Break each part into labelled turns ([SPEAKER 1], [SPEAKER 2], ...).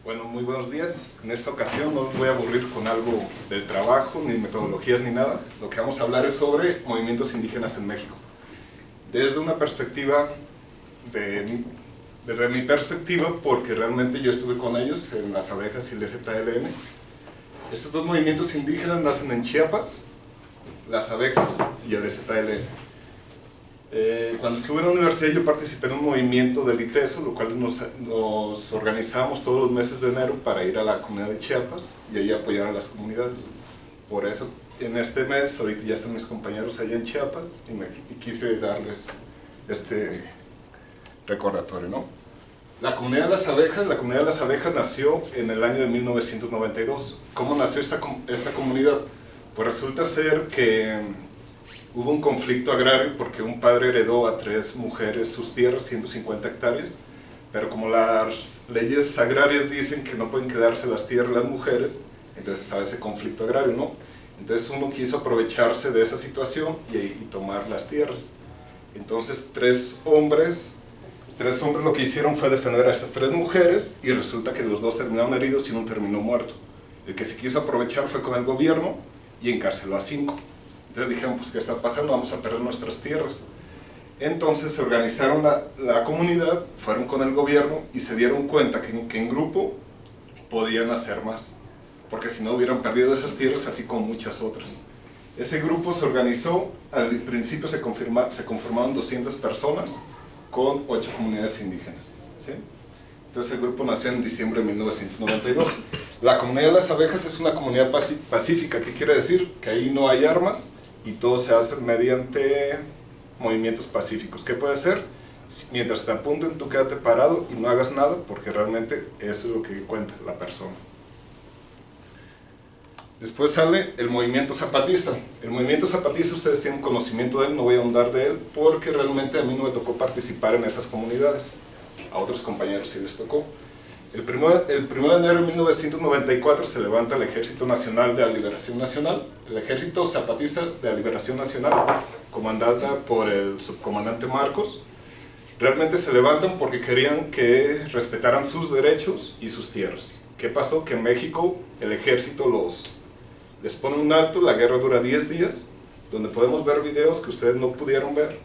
[SPEAKER 1] Bueno, muy buenos días. En esta ocasión no os voy a aburrir con algo del trabajo, ni metodologías, ni nada. Lo que vamos a hablar es sobre movimientos indígenas en México. Desde una perspectiva, desde mi perspectiva, porque realmente yo estuve con ellos en las abejas y el ZLN. Estos dos movimientos indígenas nacen en Chiapas, las abejas y el ZLN. Cuando estuve en la universidad yo participé en un movimiento del ITESO, lo cual nos organizábamos todos los meses de enero para ir a la comunidad de Chiapas y ahí apoyar a las comunidades. Por eso en este mes, ahorita ya están mis compañeros allá en Chiapas y quise darles este recordatorio, ¿no? La comunidad de las abejas nació en el año de 1992. ¿Cómo nació esta comunidad? Pues resulta ser que hubo un conflicto agrario porque un padre heredó a 3 mujeres sus tierras, 150 hectáreas, pero como las leyes agrarias dicen que no pueden quedarse las tierras las mujeres, entonces estaba ese conflicto agrario, ¿no? Entonces uno quiso aprovecharse de esa situación y tomar las tierras. Entonces tres hombres lo que hicieron fue defender a estas 3 mujeres y resulta que los 2 terminaron heridos y uno terminó muerto. El que se quiso aprovechar fue con el gobierno y encarceló a 5. Entonces dijeron, pues ¿qué está pasando? Vamos a perder nuestras tierras. Entonces se organizaron la comunidad, fueron con el gobierno y se dieron cuenta que en grupo podían hacer más, porque si no hubieran perdido esas tierras, así como muchas otras. Ese grupo se organizó, al principio se conformaron 200 personas con 8 comunidades indígenas, ¿sí? Entonces el grupo nació en diciembre de 1992. La comunidad de las abejas es una comunidad pacífica, ¿qué quiere decir? Que ahí no hay armas y todo se hace mediante movimientos pacíficos. ¿Qué puede ser? Mientras te apunten, tú quédate parado y no hagas nada, porque realmente eso es lo que cuenta la persona. Después sale el movimiento zapatista. El movimiento zapatista, ustedes tienen conocimiento de él, no voy a ahondar de él, porque realmente a mí no me tocó participar en esas comunidades. A otros compañeros sí les tocó. El 1 de enero de 1994 se levanta el Ejército Nacional de la Liberación Nacional, el Ejército Zapatista de la Liberación Nacional, comandada por el subcomandante Marcos. Realmente se levantan porque querían que respetaran sus derechos y sus tierras. ¿Qué pasó? Que en México el ejército les pone un alto, la guerra dura 10 días, donde podemos ver videos que ustedes no pudieron ver,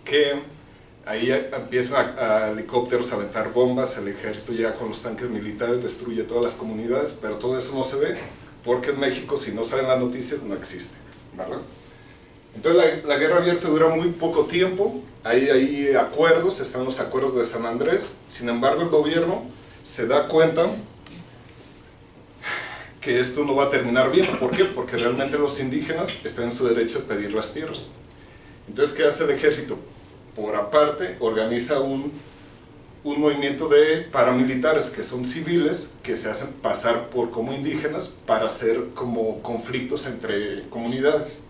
[SPEAKER 1] que ahí empiezan a helicópteros a aventar bombas, el ejército llega con los tanques militares, destruye todas las comunidades, pero todo eso no se ve, porque en México si no salen las noticias no existe, ¿verdad? Entonces la guerra abierta dura muy poco tiempo, hay acuerdos, están los acuerdos de San Andrés, sin embargo el gobierno se da cuenta que esto no va a terminar bien. ¿Por qué? Porque realmente los indígenas están en su derecho a pedir las tierras. Entonces, ¿qué hace el ejército? Por aparte, organiza un movimiento de paramilitares que son civiles, que se hacen pasar por como indígenas para hacer como conflictos entre comunidades.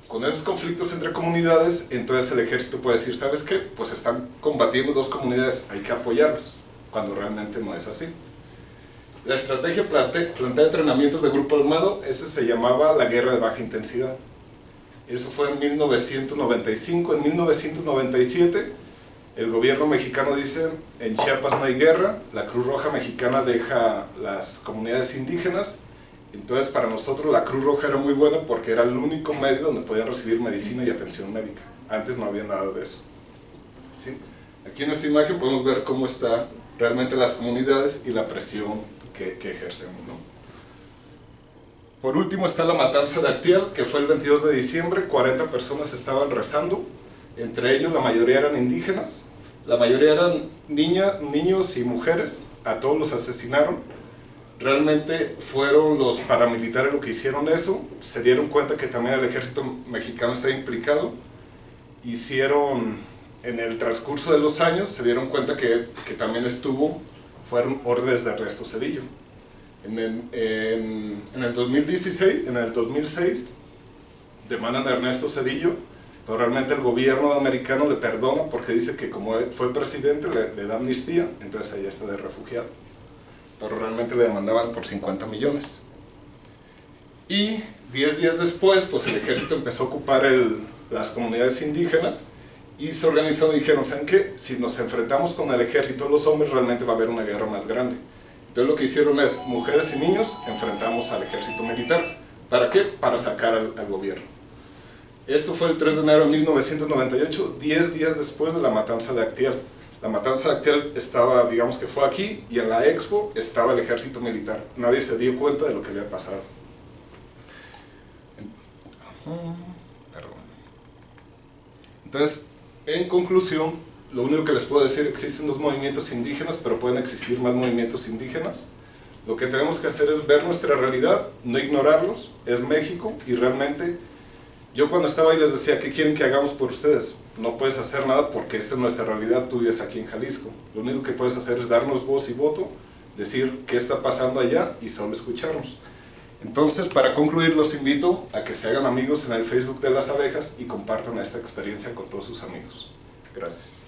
[SPEAKER 1] Con esos conflictos entre comunidades, entonces el ejército puede decir, ¿sabes qué? Pues están combatiendo 2 comunidades, hay que apoyarlos, cuando realmente no es así. La estrategia plantea entrenamientos de grupo armado, eso se llamaba la guerra de baja intensidad. Eso fue en 1995. En 1997 el gobierno mexicano dice, en Chiapas no hay guerra, la Cruz Roja Mexicana deja las comunidades indígenas. Entonces para nosotros la Cruz Roja era muy buena porque era el único medio donde podían recibir medicina y atención médica. Antes no había nada de eso, ¿sí? Aquí en esta imagen podemos ver cómo están realmente las comunidades y la presión que ejercen, ¿no? Por último está la matanza de Actial, que fue el 22 de diciembre, 40 personas estaban rezando, entre ellos la mayoría eran indígenas, la mayoría eran niños y mujeres, a todos los asesinaron. Realmente fueron los paramilitares los que hicieron eso, se dieron cuenta que también el ejército mexicano está implicado, hicieron, en el transcurso de los años, se dieron cuenta que también fueron órdenes de arresto Cedillo. En el 2006 demandan a Ernesto Cedillo, pero realmente el gobierno americano le perdona porque dice que como fue presidente le da amnistía, entonces ahí está de refugiado. Pero realmente le demandaban por 50 millones. Y 10 días después, pues el ejército empezó a ocupar las comunidades indígenas y se organizaron y dijeron, ¿saben qué? Si nos enfrentamos con el ejército de los hombres, realmente va a haber una guerra más grande. Entonces lo que hicieron es, mujeres y niños, enfrentamos al ejército militar. ¿Para qué? Para sacar al gobierno. Esto fue el 3 de enero de 1998, 10 días después de la matanza de Actial. La matanza de Actial estaba, digamos que fue aquí, y en la expo estaba el ejército militar. Nadie se dio cuenta de lo que había pasado. Perdón. Entonces, en conclusión, lo único que les puedo decir, existen dos movimientos indígenas, pero pueden existir más movimientos indígenas. Lo que tenemos que hacer es ver nuestra realidad, no ignorarlos, es México, y realmente, yo cuando estaba ahí les decía, ¿qué quieren que hagamos por ustedes? No puedes hacer nada porque esta es nuestra realidad, tú vives aquí en Jalisco. Lo único que puedes hacer es darnos voz y voto, decir qué está pasando allá y solo escucharnos. Entonces, para concluir, los invito a que se hagan amigos en el Facebook de las abejas y compartan esta experiencia con todos sus amigos. Gracias.